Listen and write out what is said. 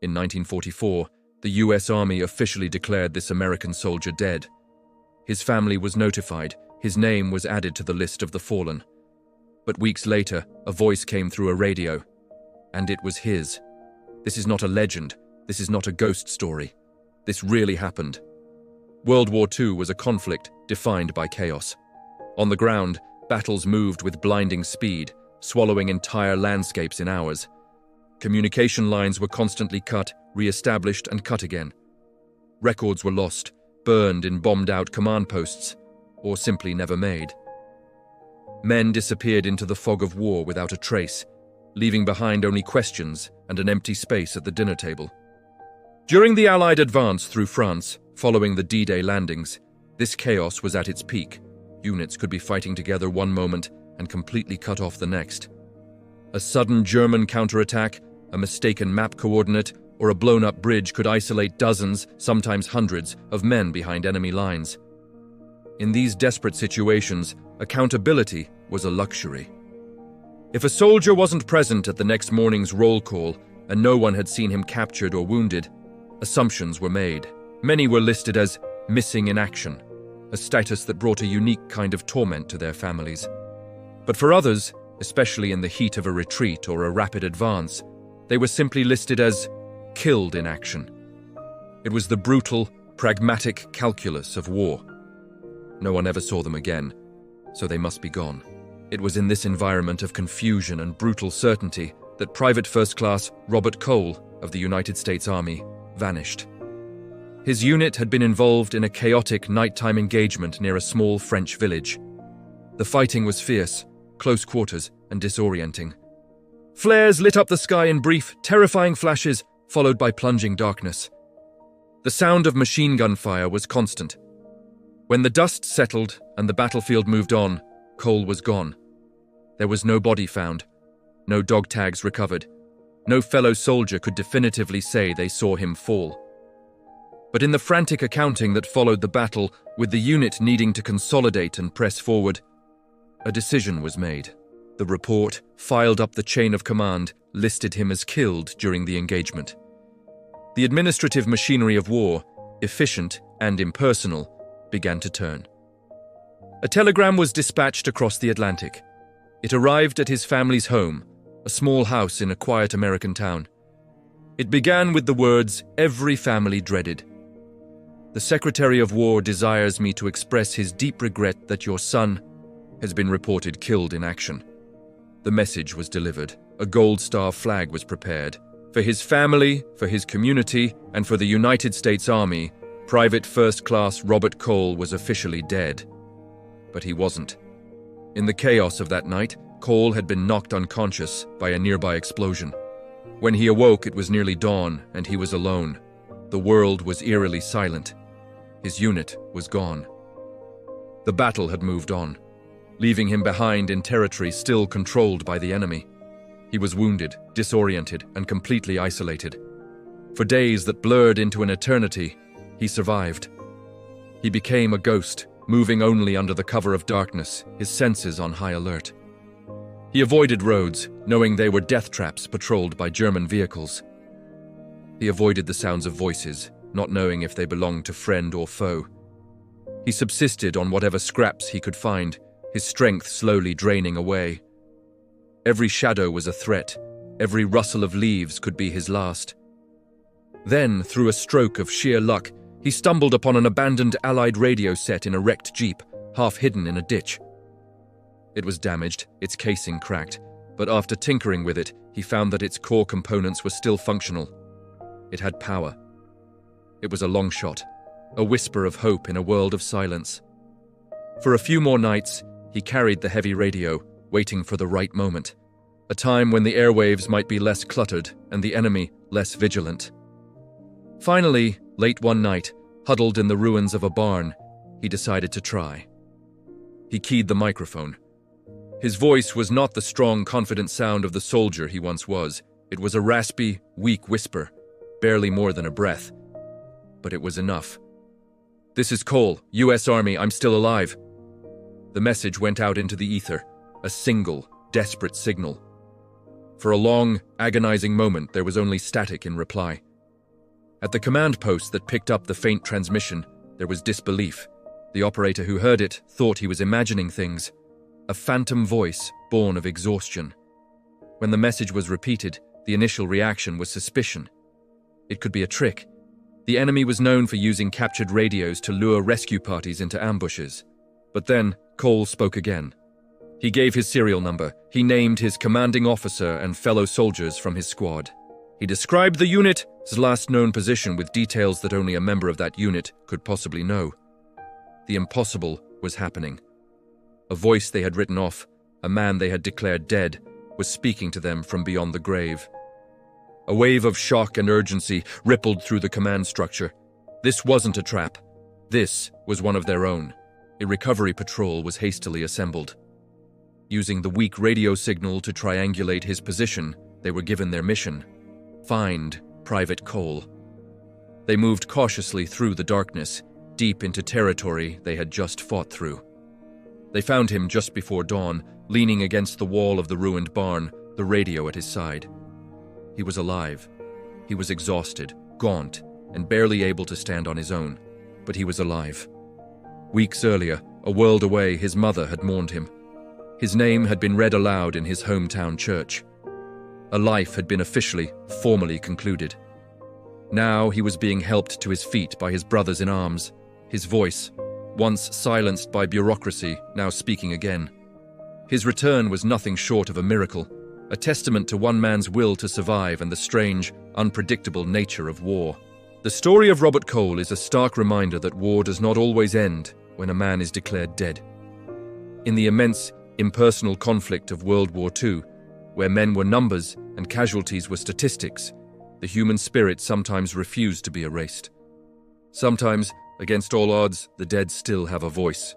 In 1944, the US Army officially declared this American soldier dead. His family was notified, his name was added to the list of the fallen. But weeks later, a voice came through a radio, and it was his. This is not a legend, this is not a ghost story. This really happened. World War II was a conflict defined by chaos. On the ground, battles moved with blinding speed, swallowing entire landscapes in hours. Communication lines were constantly cut, re-established, and cut again. Records were lost, burned in bombed-out command posts, or simply never made. Men disappeared into the fog of war without a trace, leaving behind only questions and an empty space at the dinner table. During the Allied advance through France, following the D-Day landings, this chaos was at its peak. Units could be fighting together one moment and completely cut off the next. A sudden German counterattack, a mistaken map coordinate, or a blown-up bridge could isolate dozens, sometimes hundreds, of men behind enemy lines. In these desperate situations, accountability was a luxury. If a soldier wasn't present at the next morning's roll call and no one had seen him captured or wounded, assumptions were made. Many were listed as missing in action, a status that brought a unique kind of torment to their families. But for others, especially in the heat of a retreat or a rapid advance, they were simply listed as killed in action. It was the brutal, pragmatic calculus of war. No one ever saw them again, so they must be gone. It was in this environment of confusion and brutal certainty that Private First Class Robert Cole of the United States Army vanished. His unit had been involved in a chaotic nighttime engagement near a small French village. The fighting was fierce, close quarters, and disorienting. Flares lit up the sky in brief, terrifying flashes, followed by plunging darkness. The sound of machine gun fire was constant. When the dust settled and the battlefield moved on, Cole was gone. There was no body found, no dog tags recovered. No fellow soldier could definitively say they saw him fall. But in the frantic accounting that followed the battle, with the unit needing to consolidate and press forward, a decision was made. The report, filed up the chain of command, listed him as killed during the engagement. The administrative machinery of war, efficient and impersonal, began to turn. A telegram was dispatched across the Atlantic. It arrived at his family's home, a small house in a quiet American town. It began with the words every family dreaded. The Secretary of War desires me to express his deep regret that your son has been reported killed in action. The message was delivered. A Gold Star flag was prepared. For his family, for his community, and for the United States Army, Private First Class Robert Cole was officially dead. But he wasn't. In the chaos of that night, Cole had been knocked unconscious by a nearby explosion. When he awoke, it was nearly dawn, and he was alone. The world was eerily silent. His unit was gone. The battle had moved on, leaving him behind in territory still controlled by the enemy. He was wounded, disoriented, and completely isolated. For days that blurred into an eternity, he survived. He became a ghost, moving only under the cover of darkness, his senses on high alert. He avoided roads, knowing they were death traps patrolled by German vehicles. He avoided the sounds of voices, not knowing if they belonged to friend or foe. He subsisted on whatever scraps he could find, his strength slowly draining away. Every shadow was a threat. Every rustle of leaves could be his last. Then, through a stroke of sheer luck, he stumbled upon an abandoned Allied radio set in a wrecked jeep, half hidden in a ditch. It was damaged, its casing cracked, but after tinkering with it, he found that its core components were still functional. It had power. It was a long shot, a whisper of hope in a world of silence. For a few more nights, he carried the heavy radio, waiting for the right moment, a time when the airwaves might be less cluttered and the enemy less vigilant. Finally, late one night, huddled in the ruins of a barn, he decided to try. He keyed the microphone. His voice was not the strong, confident sound of the soldier he once was. It was a raspy, weak whisper, barely more than a breath. But it was enough. "This is Cole, US Army, I'm still alive." The message went out into the ether, a single, desperate signal. For a long, agonizing moment, there was only static in reply. At the command post that picked up the faint transmission, there was disbelief. The operator who heard it thought he was imagining things. A phantom voice born of exhaustion. When the message was repeated, the initial reaction was suspicion. It could be a trick. The enemy was known for using captured radios to lure rescue parties into ambushes. But then, Cole spoke again. He gave his serial number. He named his commanding officer and fellow soldiers from his squad. He described the unit's last known position with details that only a member of that unit could possibly know. The impossible was happening. A voice they had written off, a man they had declared dead, was speaking to them from beyond the grave. A wave of shock and urgency rippled through the command structure. This wasn't a trap. This was one of their own. A recovery patrol was hastily assembled. Using the weak radio signal to triangulate his position, they were given their mission: find Private Cole. They moved cautiously through the darkness, deep into territory they had just fought through. They found him just before dawn, leaning against the wall of the ruined barn, the radio at his side. He was alive. He was exhausted, gaunt, and barely able to stand on his own, but he was alive. Weeks earlier, a world away, his mother had mourned him. His name had been read aloud in his hometown church. A life had been officially, formally concluded. Now he was being helped to his feet by his brothers in arms, his voice, once silenced by bureaucracy, now speaking again. His return was nothing short of a miracle, a testament to one man's will to survive and the strange, unpredictable nature of war. The story of Robert Cole is a stark reminder that war does not always end when a man is declared dead. In the immense, impersonal conflict of World War II, where men were numbers and casualties were statistics, the human spirit sometimes refused to be erased. Sometimes, against all odds, the dead still have a voice.